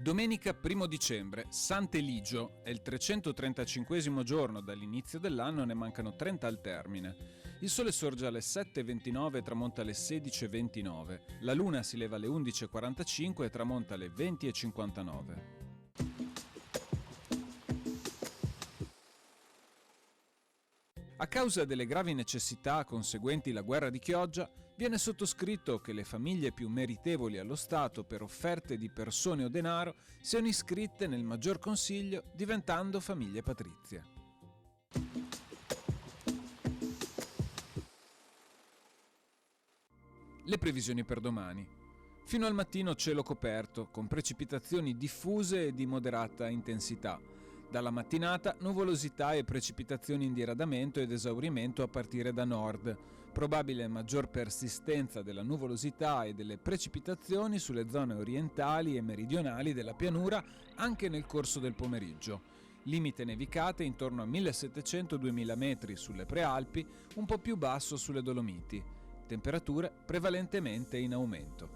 Domenica 1 dicembre, Sant'Eligio, è il 335esimo giorno dall'inizio dell'anno e ne mancano 30 al termine. Il sole sorge alle 7.29 e tramonta alle 16.29. La luna si leva alle 11.45 e tramonta alle 20.59. A causa delle gravi necessità conseguenti la guerra di Chioggia, viene sottoscritto che le famiglie più meritevoli allo Stato per offerte di persone o denaro siano iscritte nel Maggior Consiglio diventando famiglie patrizie. Le previsioni per domani. Fino al mattino cielo coperto, con precipitazioni diffuse e di moderata intensità. Dalla mattinata nuvolosità e precipitazioni in diradamento ed esaurimento a partire da nord. Probabile maggior persistenza della nuvolosità e delle precipitazioni sulle zone orientali e meridionali della pianura anche nel corso del pomeriggio. Limite nevicate intorno a 1700-2000 metri sulle prealpi, un po' più basso sulle Dolomiti. Temperature prevalentemente in aumento.